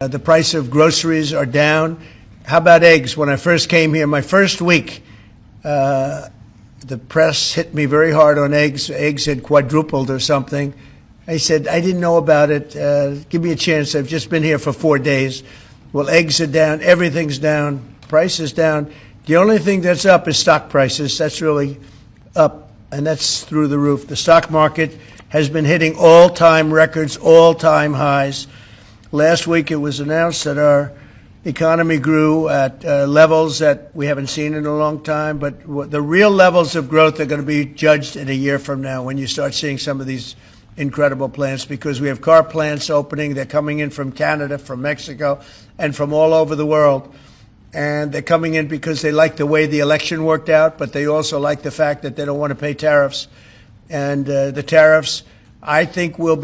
The price of groceries are down. How about eggs? When I first came here, my first week, the press hit me very hard on eggs. Eggs had quadrupled or something. I said, I didn't know about it. Give me a chance. I've just been here for 4 days. Well, eggs are down. Everything's down. Price is down. The only thing that's up is stock prices. That's really up, and that's through the roof. The stock market has been hitting all-time records, all-time highs. Last week it was announced that our economy grew at levels that we haven't seen in a long time, but the real levels of growth are going to be judged in a year from now when you start seeing some of these incredible plants, because we have car plants opening. They're coming in from Canada, from Mexico, and from all over the world. And they're coming in because they like the way the election worked out, but they also like the fact that they don't want to pay tariffs. And the tariffs, I think, we're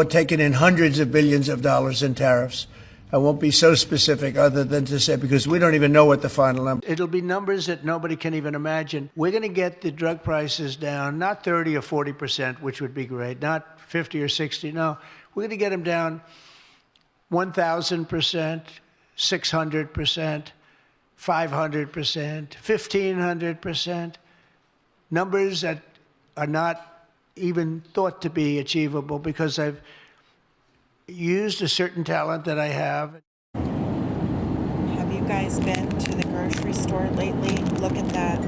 taking in hundreds of billions of dollars in tariffs. I won't be so specific other than to say, because we don't even know what the final number. It'll be numbers that nobody can even imagine. We're going to get the drug prices down, not 30 or 40%, which would be great, not 50 or 60. No, we're going to get them down 1,000%, 600%, 500%, 1,500%. Numbers that are not even thought to be achievable, because I've used a certain talent that I have. Have you guys been to the grocery store lately? Look at that,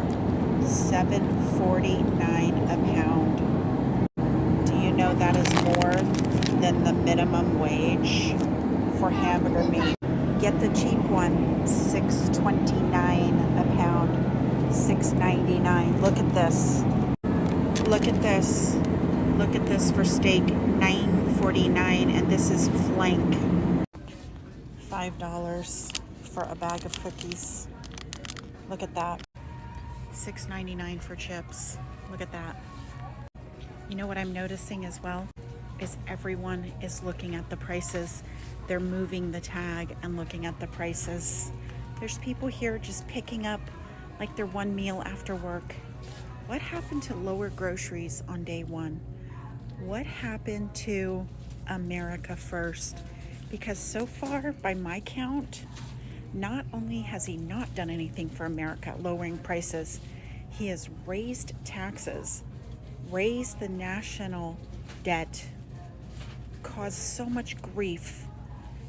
$7.49 a pound. Do you know that is more than the minimum wage for hamburger meat? Get the cheap one, $6.29 a pound, $6.99. Look at this. Look at this. Look at this for steak, $9.49, and this is flank. $5 for a bag of cookies. Look at that. $6.99 for chips. Look at that. You know what I'm noticing as well is everyone is looking at the prices. They're moving the tag and looking at the prices. There's people here just picking up like their one meal after work. What happened to lower groceries on day one? What happened to America first? Because so far, by my count, not only has he not done anything for America, lowering prices, he has raised taxes, raised the national debt, caused so much grief,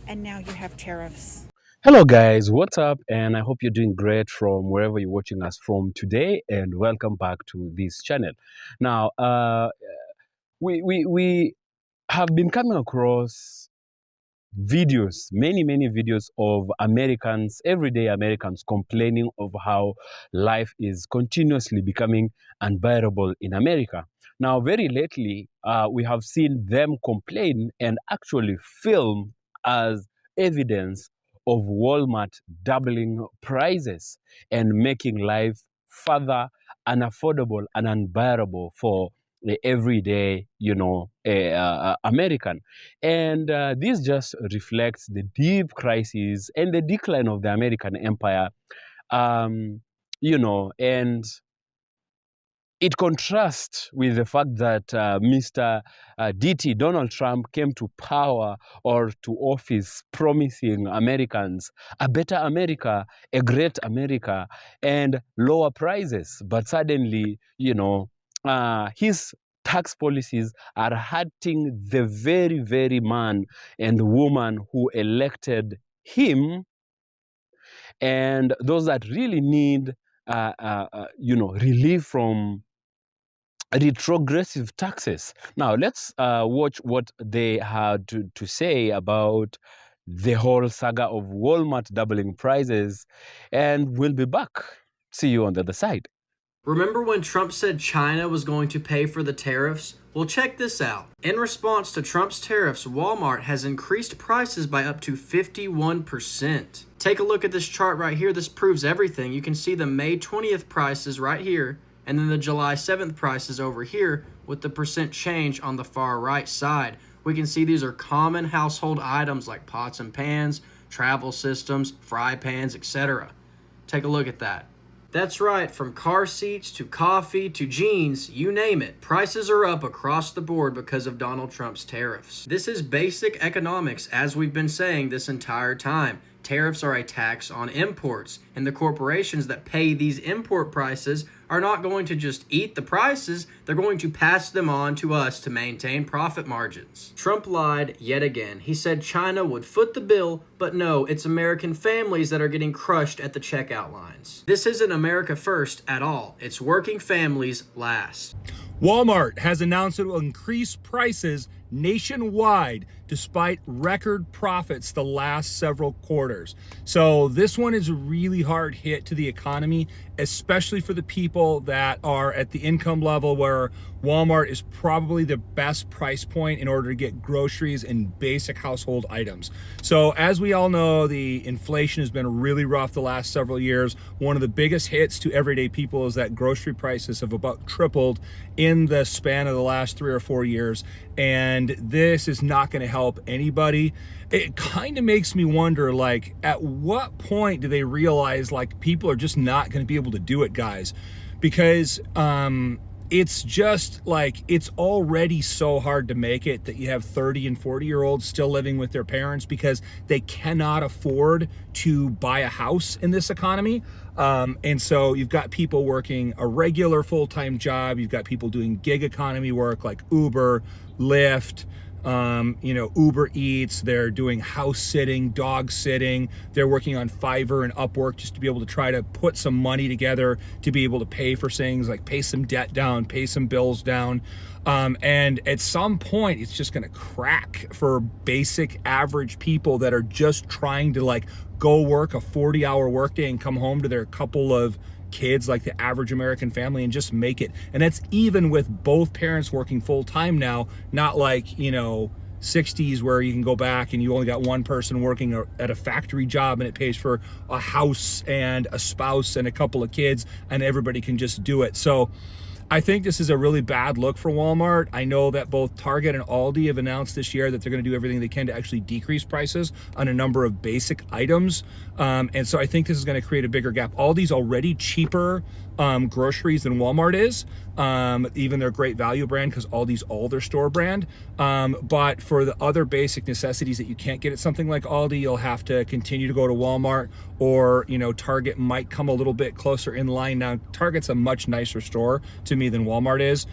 and now you have tariffs. Hello guys, what's up? And I hope you're doing great from wherever you're watching us from today, and welcome back to this channel. Now, we have been coming across videos, many videos of Americans, everyday Americans, complaining of how life is continuously becoming unbearable in America. Now, very lately, we have seen them complain and actually film as evidence of Walmart doubling prices and making life further unaffordable and unbearable for the everyday, American. And this just reflects the deep crisis and the decline of the American empire, and it contrasts with the fact that Mr. DT, Donald Trump, came to power or to office promising Americans a better America, a great America, and lower prices. But suddenly, his tax policies are hurting the very man and woman who elected him, and those that really need relief from retrogressive taxes. Now, let's watch what they had to say about the whole saga of Walmart doubling prices, and we'll be back. See you on the other side. Remember when Trump said China was going to pay for the tariffs? Well, check this out. In response to Trump's tariffs, Walmart has increased prices by up to 51%. Take a look at this chart right here. This proves everything. You can see the May 20th prices right here, and then the July 7th prices over here with the percent change on the far right side. We can see these are common household items like pots and pans, travel systems, fry pans, etc. Take a look at that. That's right, from car seats to coffee to jeans, you name it. Prices are up across the board because of Donald Trump's tariffs. This is basic economics, as we've been saying this entire time. Tariffs are a tax on imports, and the corporations that pay these import prices are not going to just eat the prices, they're going to pass them on to us to maintain profit margins. Trump lied yet again. He said China would foot the bill, but no, it's American families that are getting crushed at the checkout lines. This isn't America first at all. It's working families last. Walmart has announced it will increase prices nationwide despite record profits the last several quarters. So this one is a really hard hit to the economy, especially for the people that are at the income level where Walmart is probably the best price point in order to get groceries and basic household items. So as we all know, the inflation has been really rough the last several years. One of the biggest hits to everyday people is that grocery prices have about tripled in the span of the last 3 or 4 years. And this is not going to help anybody. It kind of makes me wonder, like, at what point do they realize, like, people are just not going to be able to do it, guys? Because it's just like, it's already so hard to make it that you have 30 and 40-year-olds still living with their parents because they cannot afford to buy a house in this economy. And so you've got people working a regular full-time job. You've got people doing gig economy work like Uber, Lyft, Uber Eats. They're doing house sitting, dog sitting. They're working on Fiverr and Upwork just to be able to try to put some money together to be able to pay for things like pay some debt down, pay some bills down. And at some point, it's just going to crack for basic average people that are just trying to like go work a 40-hour workday and come home to their couple of kids, like the average American family, and just make it. And that's even with both parents working full time now, not like, 60s where you can go back and you only got one person working at a factory job and it pays for a house and a spouse and a couple of kids and everybody can just do it. So I think this is a really bad look for Walmart. I know that both Target and Aldi have announced this year that they're going to do everything they can to actually decrease prices on a number of basic items. And so I think this is going to create a bigger gap. Aldi's already cheaper groceries than Walmart is, even their great value brand, because Aldi's all their store brand. But for the other basic necessities that you can't get at something like Aldi, you'll have to continue to go to Walmart, or Target might come a little bit closer in line. Now Target's a much nicer store to me than Walmart is,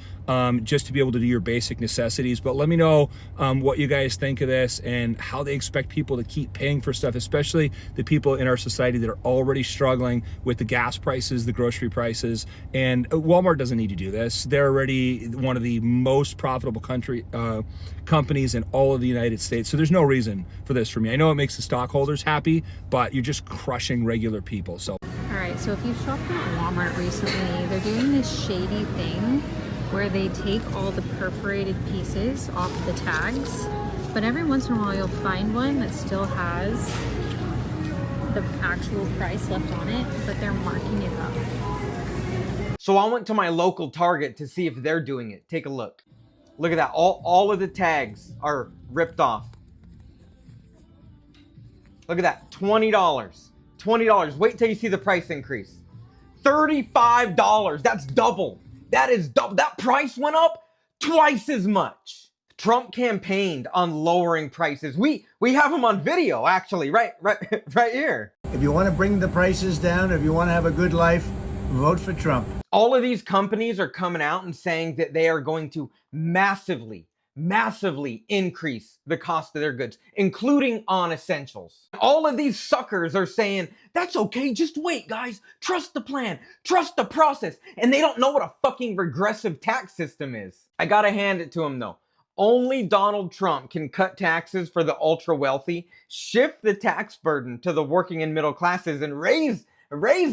just to be able to do your basic necessities. But let me know what you guys think of this and how they expect people to keep paying for stuff, especially the people in our society that are already struggling with the gas prices, the grocery prices. And Walmart doesn't need to do this. They're already one of the most profitable companies in all of the United States. So there's no reason for this for me. I know it makes the stockholders happy, but you're just crushing regular people. So all right, so if you've shopped at Walmart recently, they're doing this shady thing where they take all the perforated pieces off the tags, but every once in a while you'll find one that still has the actual price left on it, but they're marking it up. So I went to my local Target to see if they're doing it. Take a look. Look at that. All of the tags are ripped off. Look at that. $20. $20. Wait till you see the price increase. $35. That's double. That is double. That price went up twice as much. Trump campaigned on lowering prices. We have him on video, actually, right here. If you want to bring the prices down, if you want to have a good life, vote for Trump. All of these companies are coming out and saying that they are going to massively increase the cost of their goods, including on essentials. All of these suckers are saying, that's okay, just wait, guys. Trust the plan, trust the process. And they don't know what a fucking regressive tax system is. I gotta hand it to them though. Only Donald Trump can cut taxes for the ultra wealthy, shift the tax burden to the working and middle classes, and raise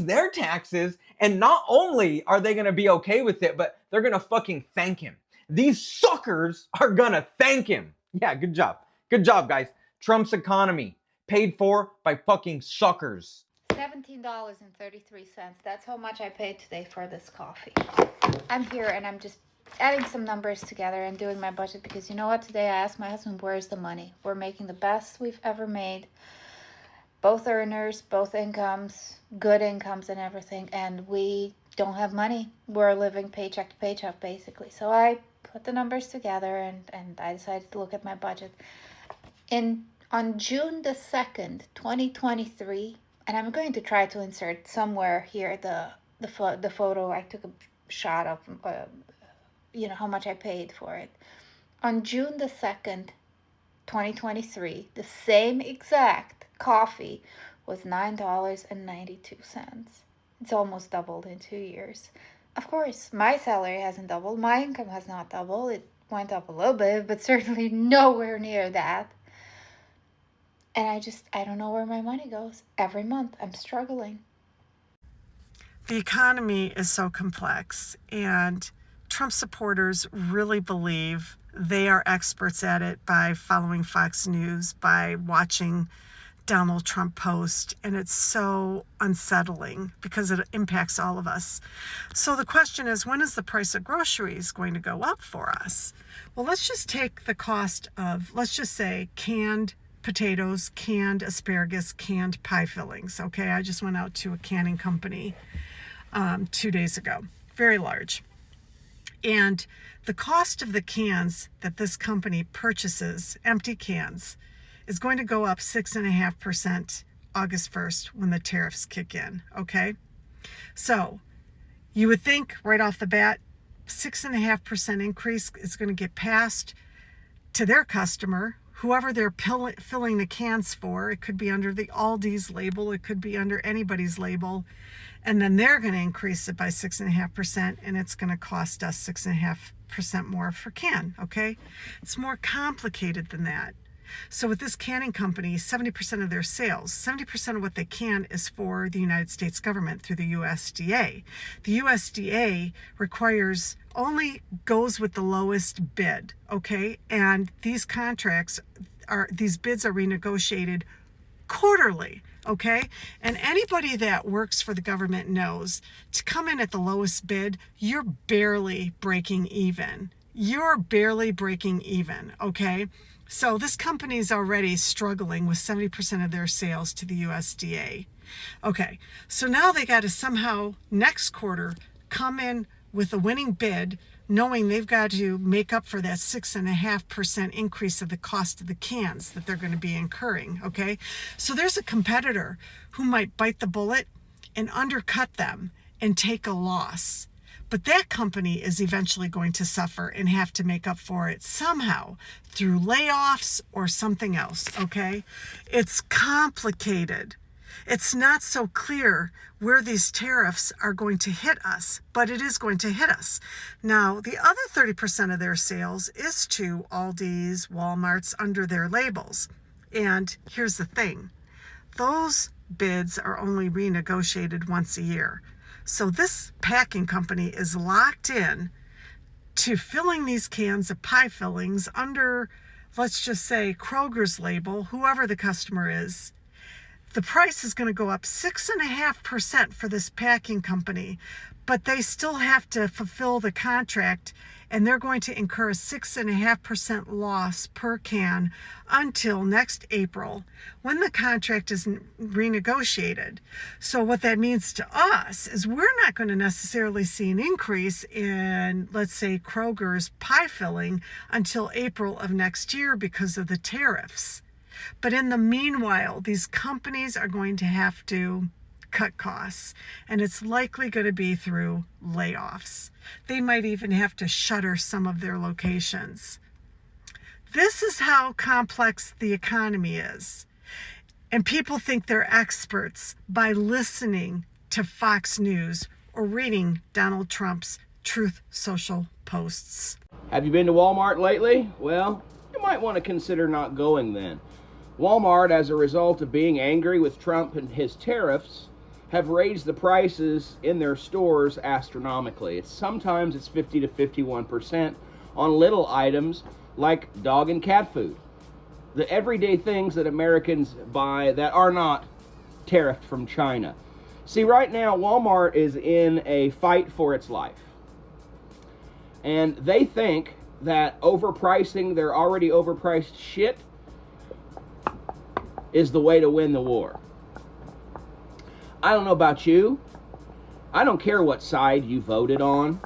their taxes. And not only are they gonna be okay with it, but they're gonna fucking thank him. These suckers are gonna thank him. Yeah, good job. Good job, guys. Trump's economy paid for by fucking suckers. $17.33. That's how much I paid today for this coffee. I'm here and I'm just adding some numbers together and doing my budget because you know what? Today I asked my husband, where's the money? We're making the best we've ever made. both earners, both incomes, good incomes and everything, and we don't have money. We're living paycheck to paycheck basically. So I put the numbers together and I decided to look at my budget. On June the 2nd, 2023, and I'm going to try to insert somewhere here the photo I took a shot of, how much I paid for it. On June the 2nd, 2023, the same exact coffee was $9.92. It's almost doubled in 2 years. Of course, my salary hasn't doubled. My income has not doubled. It went up a little bit, but certainly nowhere near that. And I don't know where my money goes. Every month, I'm struggling. The economy is so complex, and Trump supporters really believe they are experts at it by following Fox News, by watching Donald Trump post, and it's so unsettling because it impacts all of us. So the question is, when is the price of groceries going to go up for us? Well, let's just take the cost of, let's just say, canned potatoes, canned asparagus, canned pie fillings. Okay, I just went out to a canning company 2 days ago, very large. And the cost of the cans that this company purchases, empty cans, is going to go up 6.5% August 1st when the tariffs kick in, okay? So you would think right off the bat, 6.5% increase is going to get passed to their customer, whoever they're filling the cans for. It could be under the Aldi's label, it could be under anybody's label, and then they're going to increase it by 6.5%, and it's going to cost us 6.5% more for can, okay? It's more complicated than that. So with this canning company, 70% of their sales, 70% of what they can is for the United States government through the USDA. The USDA only goes with the lowest bid, okay? And these bids are renegotiated quarterly, okay? And anybody that works for the government knows to come in at the lowest bid, you're barely breaking even. Okay? So this company is already struggling with 70% of their sales to the USDA. Okay, so now they got to somehow next quarter come in with a winning bid, knowing they've got to make up for that 6.5% increase of the cost of the cans that they're going to be incurring, okay? So there's a competitor who might bite the bullet and undercut them and take a loss. But that company is eventually going to suffer and have to make up for it somehow through layoffs or something else, okay? It's complicated. It's not so clear where these tariffs are going to hit us, but it is going to hit us. Now, the other 30% of their sales is to Aldi's, Walmart's under their labels. And here's the thing. Those bids are only renegotiated once a year. So this packing company is locked in to filling these cans of pie fillings under, let's just say, Kroger's label, whoever the customer is. The price is going to go up 6.5% for this packing company, but they still have to fulfill the contract, and they're going to incur a 6.5% loss per can until next April when the contract is renegotiated. So what that means to us is we're not going to necessarily see an increase in, let's say, Kroger's pie filling until April of next year because of the tariffs. But in the meanwhile, these companies are going to have to cut costs, and it's likely going to be through layoffs. They might even have to shutter some of their locations. This is how complex the economy is. And people think they're experts by listening to Fox News or reading Donald Trump's Truth Social posts. Have you been to Walmart lately? Well, you might want to consider not going then. Walmart, as a result of being angry with Trump and his tariffs, have raised the prices in their stores astronomically. Sometimes it's 50 to 51% on little items like dog and cat food. The everyday things that Americans buy that are not tariffed from China. See, right now, Walmart is in a fight for its life. And they think that overpricing their already overpriced shit is the way to win the war. I don't know about you. I don't care what side you voted on.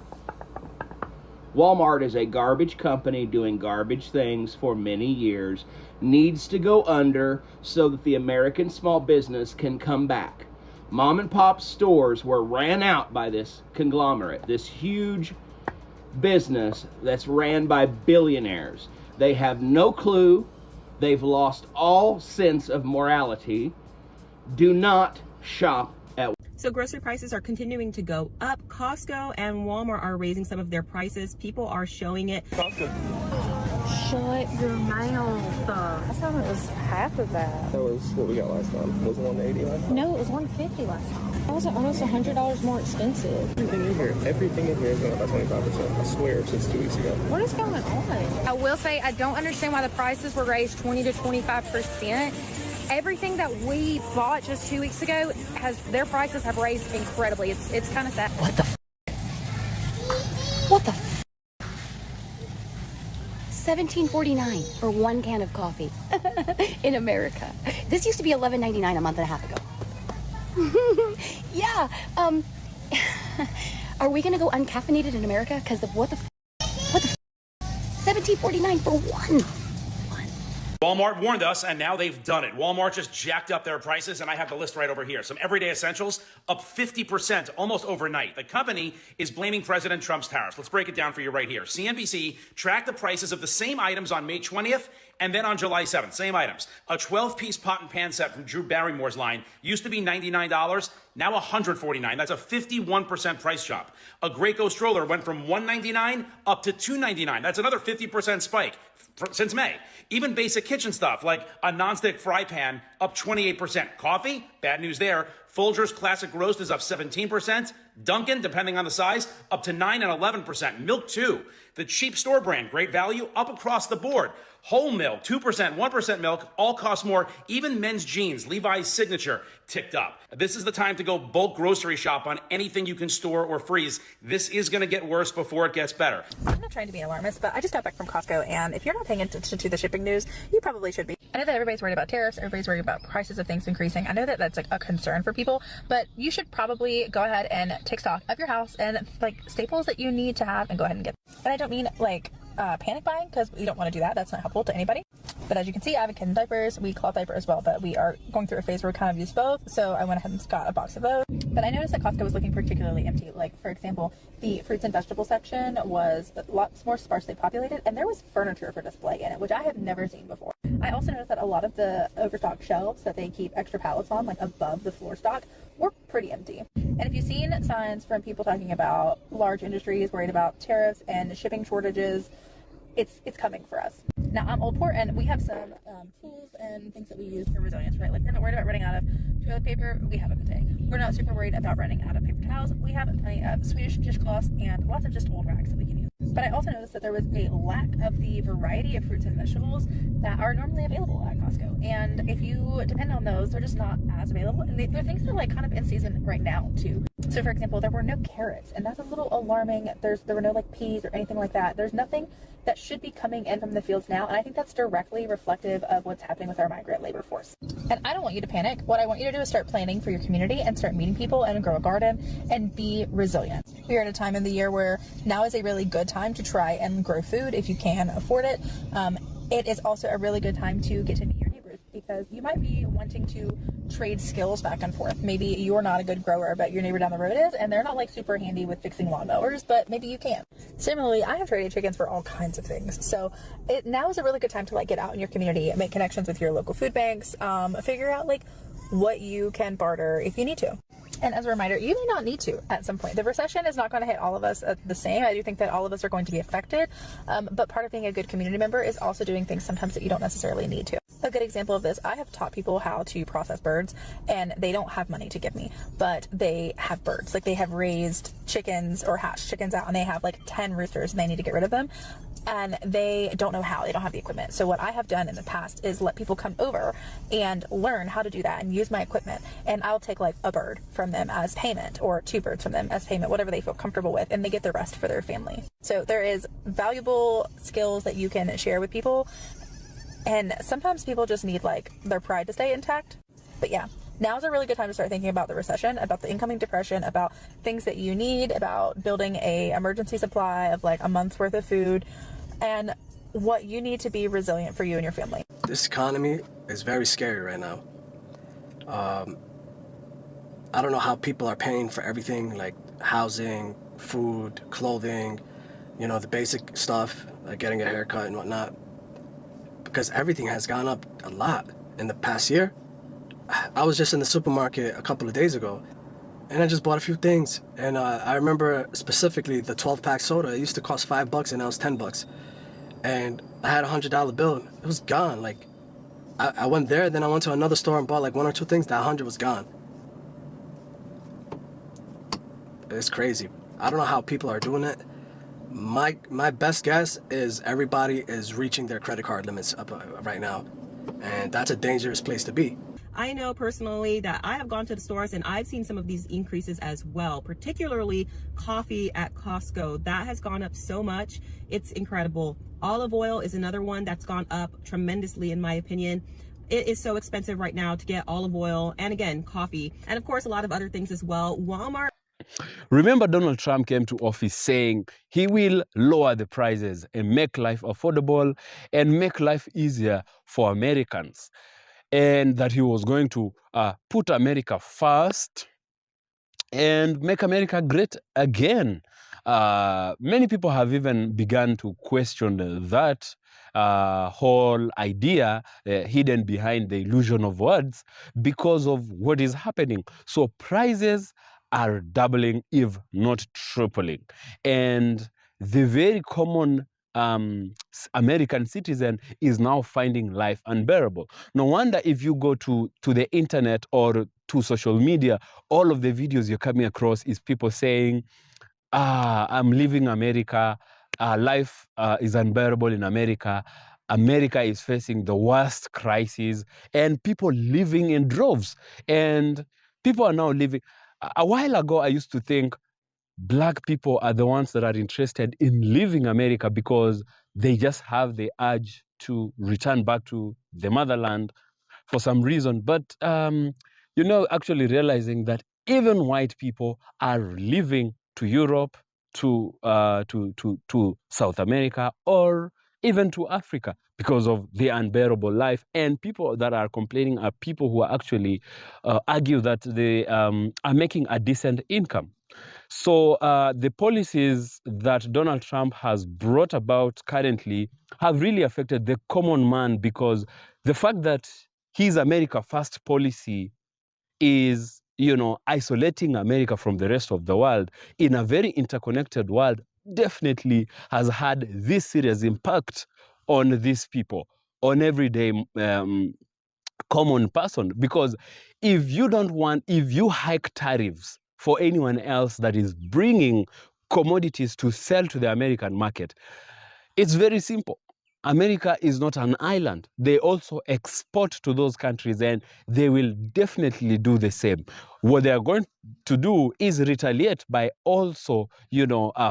Walmart is a garbage company doing garbage things for many years. Needs to go under so that the American small business can come back. Mom and pop stores were ran out by this conglomerate, this huge business that's ran by billionaires. They have no clue. They've lost all sense of morality. Do not shop at. So grocery prices are continuing to go up. Costco and Walmart are raising some of their prices. People are showing it. Shut your mouth. I thought it was half of that. That was what we got last time. Was it 180 last time? No, it was 150 last time. That was almost $100 more expensive. Everything in here is going up by 25%. I swear, since 2 weeks ago. What is going on? I will say I don't understand why the prices were raised 20 to 25%. Everything that we bought just 2 weeks ago their prices have raised incredibly. It's kind of sad. What the What the $17.49 for one can of coffee in America. This used to be $11.99 a month and a half ago. Yeah, are we gonna go uncaffeinated in America? Because what the $17.49 for one. Walmart warned us, and now they've done it. Walmart just jacked up their prices, and I have the list right over here. Some everyday essentials up 50% almost overnight. The company is blaming President Trump's tariffs. Let's break it down for you right here. CNBC tracked the prices of the same items on May 20th and then on July 7th. Same items. A 12-piece pot and pan set from Drew Barrymore's line used to be $99, now $149. That's a 51% price drop. A Graco stroller went from $199 up to $299. That's another 50% spike since May. Even basic kitchen stuff like a nonstick fry pan up 28%. Coffee, bad news there. Folgers Classic Roast is up 17%. Dunkin', depending on the size, up to 9 and 11%. Milk, too. The cheap store brand, great value, up across the board. Whole milk, 2%, 1% milk, all cost more. Even men's jeans, Levi's Signature, ticked up. This is the time to go bulk grocery shop on anything you can store or freeze. This is going to get worse before it gets better. I'm not trying to be an alarmist, but I just got back from Costco, and if you're not paying attention to the shipping news, you probably should be. I know that everybody's worried about tariffs, everybody's worried about prices of things increasing. I know that that's like a concern for people, but you should probably go ahead and take stock of your house and like staples that you need to have and go ahead and get them. And I don't mean like panic buying, because we don't want to do that. That's not helpful to anybody. But as you can see, I have a kid in diapers. We cloth diaper as well, but we are going through a phase where we kind of use both. So I went ahead and got a box of those. But I noticed that Costco was looking particularly empty. Like, for example, the fruits and vegetable section was lots more sparsely populated, and there was furniture for display in it, which I have never seen before. I also noticed that a lot of the overstocked shelves that they keep extra pallets on, like above the floor stock, were pretty empty. And if you've seen signs from people talking about large industries worried about tariffs and shipping shortages, it's coming for us. Now, I'm Old Port, and we have some tools and things that we use for resilience, right? Like, we're not worried about running out of toilet paper. We have a bidet. We're not super worried about running out of paper towels. We have plenty of Swedish dishcloths and lots of just old rags that we can use. But I also noticed that there was a lack of the variety of fruits and vegetables that are normally available at Costco. And if you depend on those, they're just not as available. And they're things that are like kind of in season right now too. So for example, there were no carrots, and that's a little alarming. There were no like peas or anything like that. There's nothing that should be coming in from the fields now, and I think that's directly reflective of what's happening with our migrant labor force. And I don't want you to panic. What I want you to do is start planning for your community and start meeting people and grow a garden and be resilient. We are at a time in the year where now is a really good time to try and grow food if you can afford it. It is also a really good time to get to meet your neighbors, because you might be wanting to trade skills back and forth. Maybe you're not a good grower, but your neighbor down the road is, and they're not like super handy with fixing lawnmowers, but maybe you can. Similarly, I have traded chickens for all kinds of things. So now is a really good time to like get out in your community, make connections with your local food banks, figure out like what you can barter if you need to. And as a reminder, you may not need to at some point. The recession is not going to hit all of us the same. I do think that all of us are going to be affected. But part of being a good community member is also doing things sometimes that you don't necessarily need to. A good example of this, I have taught people how to process birds, and they don't have money to give me, but they have birds. Like, they have raised chickens or hatched chickens out, and they have like 10 roosters, and they need to get rid of them. And they don't know how. They don't have the equipment. So what I have done in the past is let people come over and learn how to do that and use my equipment. And I'll take like a bird from them as payment, or 2 birds from them as payment, whatever they feel comfortable with, and they get the rest for their family. So there is valuable skills that you can share with people. And sometimes people just need like their pride to stay intact. But yeah, Now's a really good time to start thinking about the recession, about the incoming depression, about things that you need, about building a emergency supply of like a month's worth of food, and what you need to be resilient for you and your family. This economy is very scary right now. I don't know how people are paying for everything, like housing, food, clothing, you know, the basic stuff, like getting a haircut and whatnot, because everything has gone up a lot in the past year. I was just in the supermarket a couple of days ago, and I just bought a few things. And I remember specifically the 12-pack soda. It used to cost $5, and now it's $10. And I had a $100 bill. It was gone. Like, I went there, then I went to another store and bought like one or two things. That 100 was gone. It's crazy. I don't know how people are doing it. My best guess is everybody is reaching their credit card limits up right now, and that's a dangerous place to be. I know personally that I have gone to the stores and I've seen some of these increases as well, particularly coffee at Costco. That has gone up so much. It's incredible. Olive oil is another one that's gone up tremendously, in my opinion. It is so expensive right now to get olive oil and, again, coffee. And, of course, a lot of other things as well. Walmart. Remember, Donald Trump came to office saying he will lower the prices and make life affordable and make life easier for Americans, and that he was going to put America first and make America great again. Many people have even begun to question that whole idea hidden behind the illusion of words because of what is happening. So prices are doubling, if not tripling. And the very common American citizen is now finding life unbearable. No wonder if you go to the internet or to social media, all of the videos you're coming across is people saying, I'm leaving America, life is unbearable in America, America is facing the worst crisis, and people living in droves. And people are now living. A while ago, I used to think Black people are the ones that are interested in leaving America because they just have the urge to return back to the motherland for some reason. But, actually realizing that even white people are leaving to Europe, to South America, or even to Africa because of the unbearable life. And people that are complaining are people who are actually argue that they are making a decent income. So the policies that Donald Trump has brought about currently have really affected the common man, because the fact that his America First policy is, isolating America from the rest of the world in a very interconnected world definitely has had this serious impact on these people, on everyday common person. Because if you hike tariffs for anyone else that is bringing commodities to sell to the American market, it's very simple. America is not an island. They also export to those countries, and they will definitely do the same. What they are going to do is retaliate by also,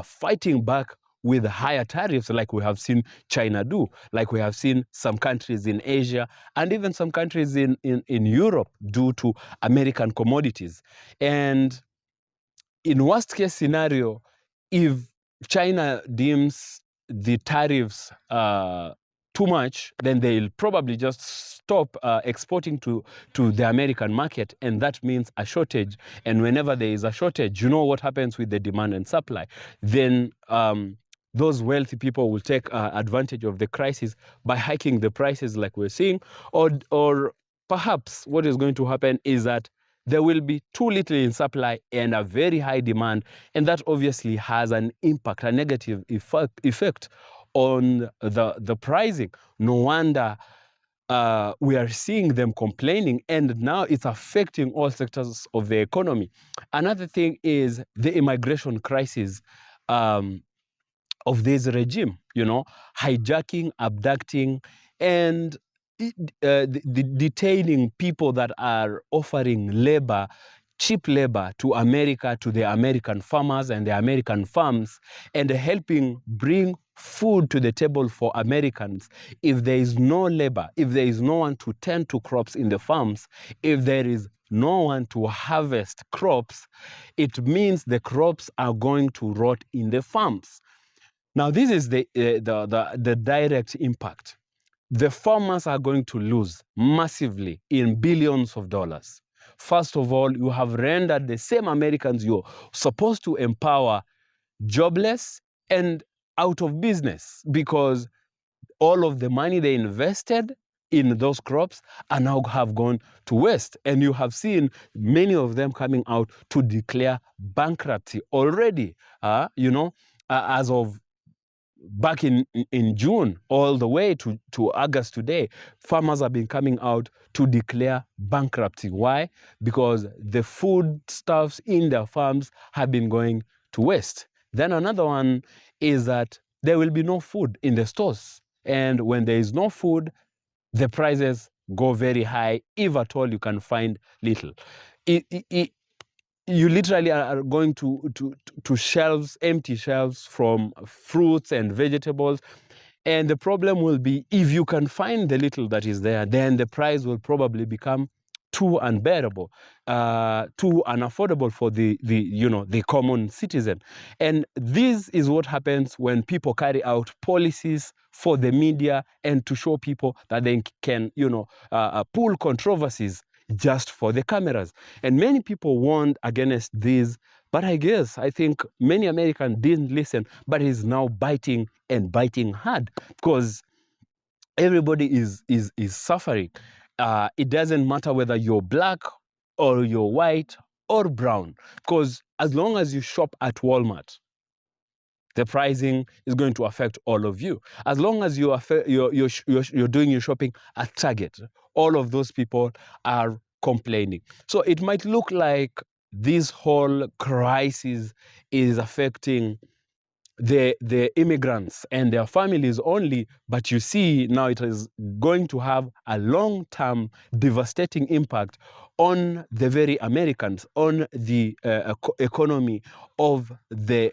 fighting back with higher tariffs, like we have seen China do, like we have seen some countries in Asia and even some countries in Europe do to American commodities. And in worst case scenario, if China deems the tariffs too much, then they'll probably just stop exporting to the American market, and that means a shortage. And whenever there is a shortage, you know what happens with the demand and supply. Then those wealthy people will take advantage of the crisis by hiking the prices like we're seeing, or perhaps what is going to happen is that there will be too little in supply and a very high demand, and that obviously has an impact, a negative effect on the pricing. No wonder we are seeing them complaining, and now it's affecting all sectors of the economy. Another thing is the immigration crisis of this regime, hijacking, abducting, and detaining people that are offering labor, cheap labor to America, to the American farmers and the American farms, and helping bring food to the table for Americans. If there is no labor, if there is no one to tend to crops in the farms, if there is no one to harvest crops, it means the crops are going to rot in the farms. Now, this is the direct impact. The farmers are going to lose massively in billions of dollars. First of all, you have rendered the same Americans you're supposed to empower jobless and out of business, because all of the money they invested in those crops are now have gone to waste. And you have seen many of them coming out to declare bankruptcy already, as of back in June all the way to August today. Farmers have been coming out to declare bankruptcy. Why? Because the foodstuffs in their farms have been going to waste. Then another one is that there will be no food in the stores. And when there is no food, the prices go very high, if at all you can find little. You literally are going to shelves, empty shelves from fruits and vegetables. And the problem will be, if you can find the little that is there, then the price will probably become too unbearable, too unaffordable for the common citizen. And this is what happens when people carry out policies for the media and to show people that they can, pull controversies just for the cameras. And many people warned against this, but I think many Americans didn't listen, but it's now biting and biting hard, because everybody is suffering. It doesn't matter whether you're black or you're white or brown, because as long as you shop at Walmart, the pricing is going to affect all of you. As long as you're doing your shopping at Target, all of those people are complaining. So it might look like this whole crisis is affecting the immigrants and their families only, but you see now it is going to have a long-term devastating impact on the very Americans, on the economy of the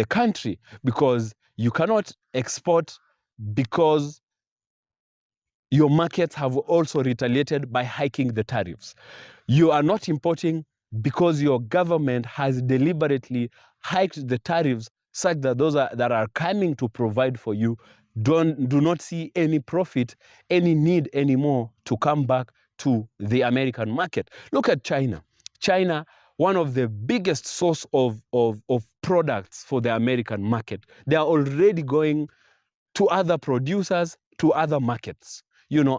country, because you cannot export, because your markets have also retaliated by hiking the tariffs. You are not importing because your government has deliberately hiked the tariffs such that those that are coming to provide for you do not see any profit, any need anymore to come back to the American market. Look at China. China, one of the biggest source of products for the American market. They are already going to other producers, to other markets,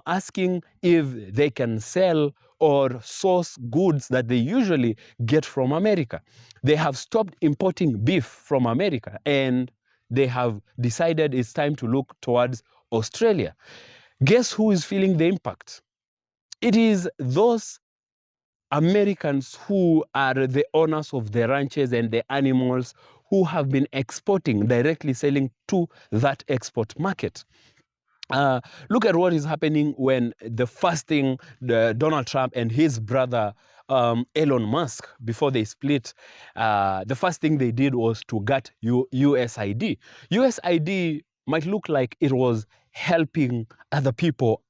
asking if they can sell or source goods that they usually get from America. They have stopped importing beef from America, and they have decided it's time to look towards Australia. Guess who is feeling the impact? It is those Americans who are the owners of the ranches and the animals, who have been exporting, directly selling to that export market. Look at what is happening when the first thing Donald Trump and his brother Elon Musk, before they split, the first thing they did was to get USID. USID might look like it was helping other people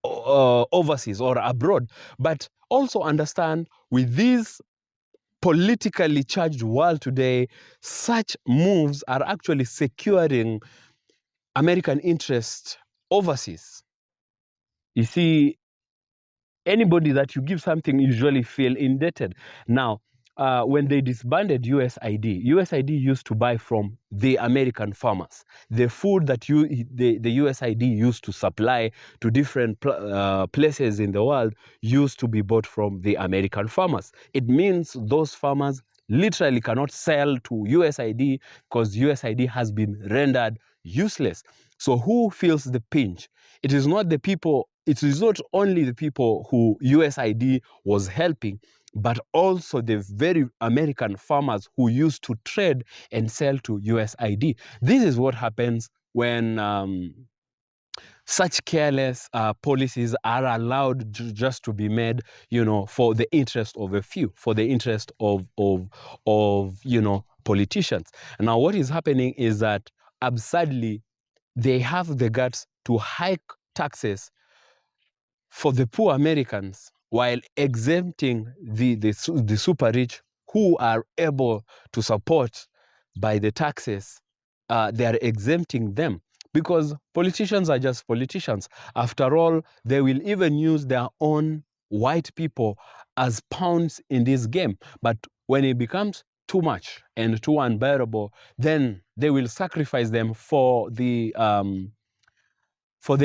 overseas or abroad, but also understand, with this politically charged world today, such moves are actually securing American interest overseas. You see, anybody that you give something usually feel indebted. Now, when they disbanded USID used to buy from the American farmers. The food that the USID used to supply to different places in the world used to be bought from the American farmers. It means those farmers literally cannot sell to USID because USID has been rendered useless. So who feels the pinch? It is not only the people who USID was helping, but also the very American farmers who used to trade and sell to USID. This is what happens when such careless policies are allowed just to be made, for the interest of a few, for the interest of politicians. Now, what is happening is that, absurdly, they have the guts to hike taxes for the poor Americans, while exempting the super rich who are able to support by the taxes. They are exempting them because politicians are just politicians. After all, they will even use their own white people as pawns in this game. But when it becomes too much and too unbearable, then they will sacrifice them for the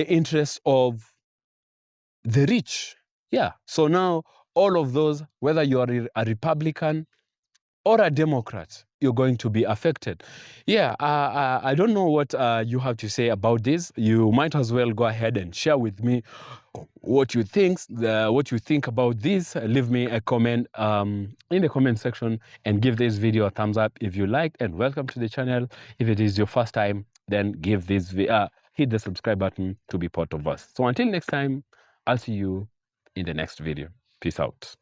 interest of the rich. Yeah. So now all of those, whether you are a Republican or a Democrat, you're going to be affected. Yeah, I don't know what you have to say about this. You might as well go ahead and share with me what you think about this. Leave me a comment in the comment section and give this video a thumbs up if you liked, and welcome to the channel. If it is your first time, then give this hit the subscribe button to be part of us. So until next time, I'll see you in the next video. Peace out.